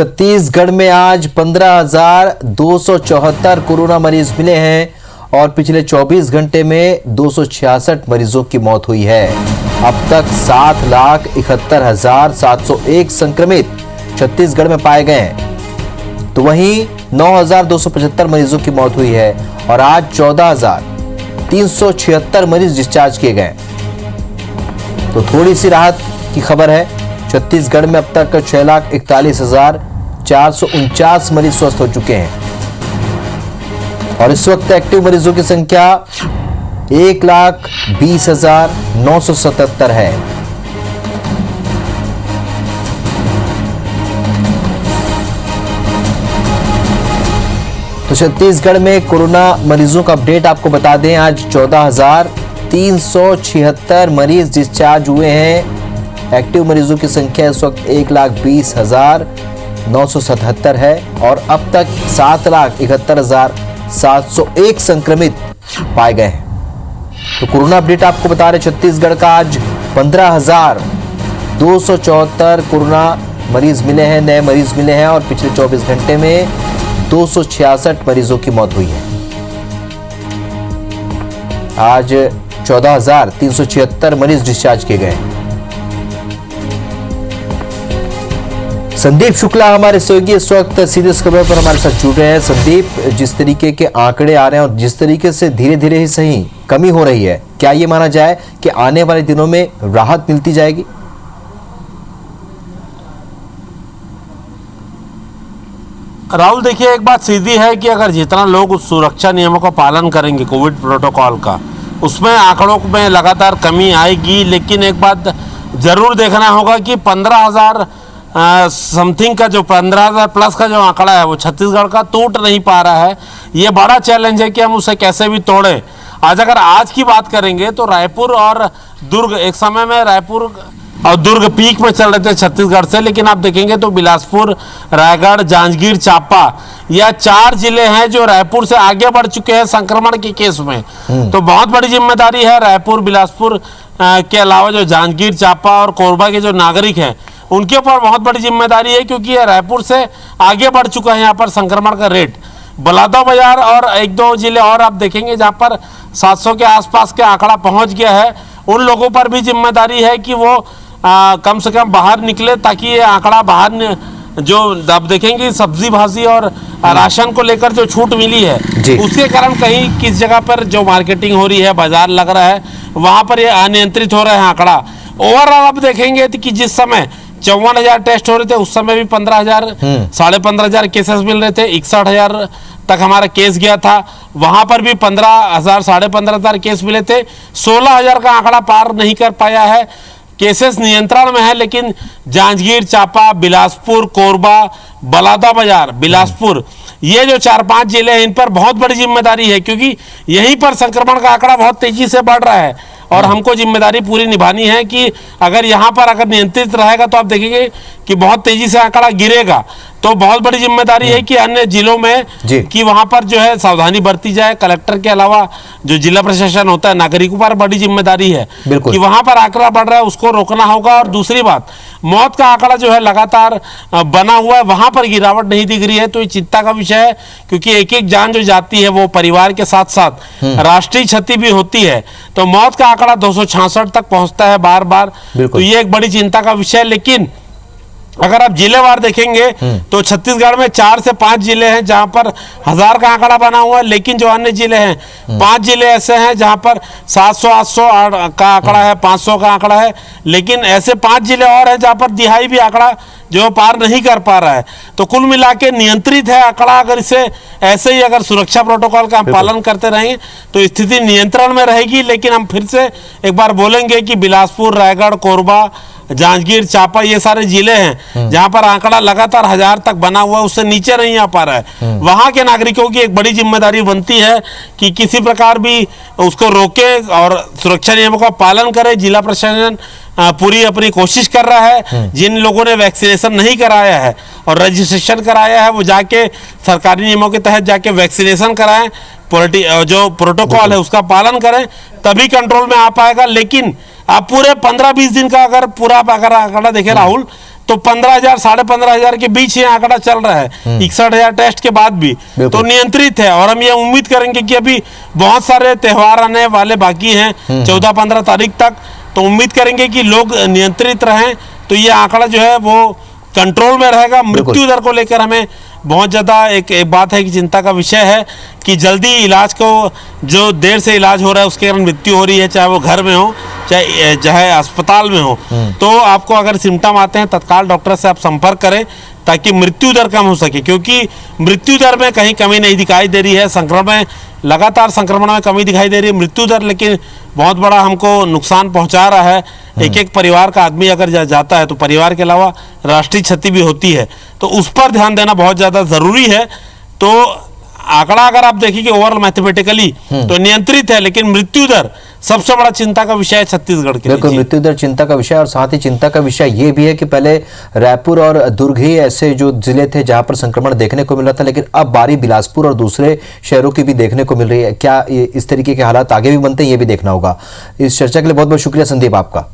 छत्तीसगढ़ में आज 15,274 कोरोना मरीज मिले हैं और पिछले 24 घंटे में 266 मरीजों की मौत हुई है। अब तक 7,71,701 संक्रमित छत्तीसगढ़ में पाए गए हैं, तो वहीं 9,275 मरीजों की मौत हुई है और आज 14,376 मरीज डिस्चार्ज किए गए। तो थोड़ी सी राहत की खबर है। छत्तीसगढ़ में अब तक 6,41,449 मरीज स्वस्थ हो चुके हैं और इस वक्त एक्टिव मरीजों की संख्या 1,20,977 है। तो छत्तीसगढ़ में कोरोना मरीजों का अपडेट आपको बता दें, आज 14,376 मरीज डिस्चार्ज हुए हैं। एक्टिव मरीजों की संख्या इस वक्त 1,20,977 है और अब तक 7,71,701 संक्रमित पाए गए हैं। तो कोरोना अपडेट आपको बता रहे, छत्तीसगढ़ का आज 15,274 कोरोना मरीज मिले हैं, नए मरीज मिले हैं और पिछले 24 घंटे में 266 मरीजों की मौत हुई है। आज 14,376 मरीज डिस्चार्ज किए गए। संदीप शुक्ला हमारे सहयोगी इस वक्त सीधे खबर पर हमारे साथ जुड़ रहे हैं। संदीप, जिस तरीके के आंकड़े आ रहे हैं और जिस तरीके से धीरे धीरे ही सही कमी हो रही है, क्या ये माना जाए कि आने वाले दिनों में राहत मिलती जाएगी? राहुल, देखिए, एक बात सीधी है कि अगर जितना लोग उस सुरक्षा नियमों का पालन करेंगे, कोविड प्रोटोकॉल का, उसमें आंकड़ों में लगातार कमी आएगी। लेकिन एक बात जरूर देखना होगा कि 15,000 समथिंग का जो 15,000 प्लस का जो आंकड़ा है वो छत्तीसगढ़ का टूट नहीं पा रहा है। ये बड़ा चैलेंज है कि हम उसे कैसे भी तोड़ें। आज की बात करेंगे तो रायपुर और दुर्ग, एक समय में रायपुर और दुर्ग पीक में चल रहे थे छत्तीसगढ़ से, लेकिन आप देखेंगे तो बिलासपुर, रायगढ़, जांजगीर चांपा, यह 4 जिले हैं जो रायपुर से आगे बढ़ चुके हैं संक्रमण के केस में। तो बहुत बड़ी जिम्मेदारी है रायपुर, बिलासपुर के अलावा जो जांजगीर चांपा और कोरबा के जो नागरिक हैं उनके ऊपर बहुत बड़ी जिम्मेदारी है, क्योंकि यह रायपुर से आगे बढ़ चुका है यहाँ पर संक्रमण का रेट। बलौदाबाजार और 1-2 जिले और आप देखेंगे जहाँ पर 700 के आसपास के आंकड़ा पहुँच गया है। उन लोगों पर भी जिम्मेदारी है कि वो कम से कम बाहर निकले, ताकि ये आंकड़ा बाहर जो आप देखेंगे सब्जी भाजी और राशन को लेकर जो छूट मिली है उसके कारण कहीं किस जगह पर जो मार्केटिंग हो रही है, बाजार लग रहा है, वहाँ पर ये अनियंत्रित हो रहा है आंकड़ा। ओवरऑल आप देखेंगे कि जिस समय 54,000 टेस्ट हो रहे थे उस समय भी 15,000 15,500 केसेस मिल रहे थे। 61,000 तक हमारा केस गया था, वहां पर भी 15,000 15,500 केस मिले थे। 16,000 का आंकड़ा पार नहीं कर पाया है। केसेस नियंत्रण में है, लेकिन जांजगीर चांपा, बिलासपुर, कोरबा, बलौदाबाजार, बिलासपुर, ये जो 4-5 जिले हैं इन पर बहुत बड़ी जिम्मेदारी है, क्योंकि यहीं पर संक्रमण का आंकड़ा बहुत तेजी से बढ़ रहा है और हमको जिम्मेदारी पूरी निभानी है कि अगर यहाँ पर अगर नियंत्रित रहेगा तो आप देखेंगे कि बहुत तेजी से आंकड़ा गिरेगा। तो बहुत बड़ी जिम्मेदारी है कि अन्य जिलों में कि वहां पर जो है सावधानी बरती जाए। कलेक्टर के अलावा जो जिला प्रशासन होता है, नागरिकों पर बड़ी जिम्मेदारी है कि वहां पर आंकड़ा बढ़ रहा है उसको रोकना होगा। और दूसरी बात, मौत का आंकड़ा जो है लगातार बना हुआ है, वहां पर गिरावट नहीं दिख रही है, तो ये चिंता का विषय है, क्योंकि एक जान जो जाती है वो परिवार के साथ साथ राष्ट्रीय क्षति भी होती है। तो मौत का आंकड़ा 266 तक पहुंचता है बार बार, तो ये एक बड़ी चिंता का विषय है। लेकिन अगर आप जिलेवार देखेंगे तो छत्तीसगढ़ में 4 से 5 जिले हैं जहां पर 1000 का आंकड़ा बना हुआ है, लेकिन जो अन्य जिले हैं 5 जिले ऐसे हैं जहां पर 700, 800 का आंकड़ा है, 500 का आंकड़ा है, लेकिन ऐसे 5 जिले और हैं जहां पर दिहाई भी आंकड़ा जो पार नहीं कर पा रहा है। तो कुल मिला के नियंत्रित है आंकड़ा। अगर इसे ऐसे ही अगर सुरक्षा प्रोटोकॉल का हम पालन करते रहेंगे तो स्थिति नियंत्रण में रहेगी। लेकिन हम फिर से एक बार बोलेंगे कि बिलासपुर, रायगढ़, कोरबा, जांजगीर चांपा, ये सारे जिले हैं जहां पर आंकड़ा लगातार 1000 तक बना हुआ है, उससे नीचे नहीं आ पा रहा है। वहां के नागरिकों की एक बड़ी जिम्मेदारी बनती है कि किसी प्रकार भी उसको रोके और सुरक्षा नियमों का पालन करे। जिला प्रशासन पूरी अपनी कोशिश कर रहा है। जिन लोगों ने वैक्सीनेशन नहीं कराया है और रजिस्ट्रेशन कराया है वो जाके सरकारी नियमों के तहत जाके वैक्सीनेशन कराएं, जो प्रोटोकॉल है उसका पालन करें, तभी कंट्रोल में आ पाएगा। लेकिन आप पूरे 15-20 दिन का अगर पूरा आंकड़ा देखें राहुल, तो 15,000 15,500 के बीच ये आंकड़ा चल रहा है 61,000 टेस्ट के बाद भी, तो नियंत्रित है। और हम ये उम्मीद करेंगे कि अभी बहुत सारे त्योहार आने वाले बाकी हैं 14-15 तारीख तक, तो उम्मीद करेंगे कि लोग नियंत्रित रहें, तो ये आंकड़ा जो है वो कंट्रोल में रहेगा। मृत्यु दर को लेकर हमें बहुत ज़्यादा एक बात है कि चिंता का विषय है कि जल्दी इलाज को, जो देर से इलाज हो रहा है उसके कारण मृत्यु हो रही है, चाहे वो घर में हो चाहे अस्पताल में हो। तो आपको अगर सिम्टम आते हैं तत्काल डॉक्टर से आप संपर्क करें ताकि मृत्यु दर कम हो सके, क्योंकि मृत्यु दर में कहीं कमी नहीं दिखाई दे रही है। संक्रमण लगातार संक्रमण में कमी दिखाई दे रही है, मृत्यु दर लेकिन बहुत बड़ा हमको नुकसान पहुंचा रहा है। एक एक परिवार का आदमी अगर जाता है तो परिवार के अलावा राष्ट्रीय क्षति भी होती है, तो उस पर ध्यान देना बहुत ज़्यादा ज़रूरी है। तो आंकड़ा अगर आप देखेंगे ओवरऑल मैथमेटिकली तो नियंत्रित है, लेकिन मृत्यु दर सबसे बड़ा चिंता का विषय है छत्तीसगढ़ के लिए। बिल्कुल, मृत्यु दर चिंता का विषय, और साथ ही चिंता का विषय ये भी है कि पहले रायपुर और दुर्ग ही ऐसे जो जिले थे जहां पर संक्रमण देखने को मिल रहा था, लेकिन अब बारी बिलासपुर और दूसरे शहरों की भी देखने को मिल रही है। क्या इस तरीके के हालात आगे भी बनते हैं, ये भी देखना होगा। इस चर्चा के लिए बहुत बहुत शुक्रिया संदीप आपका।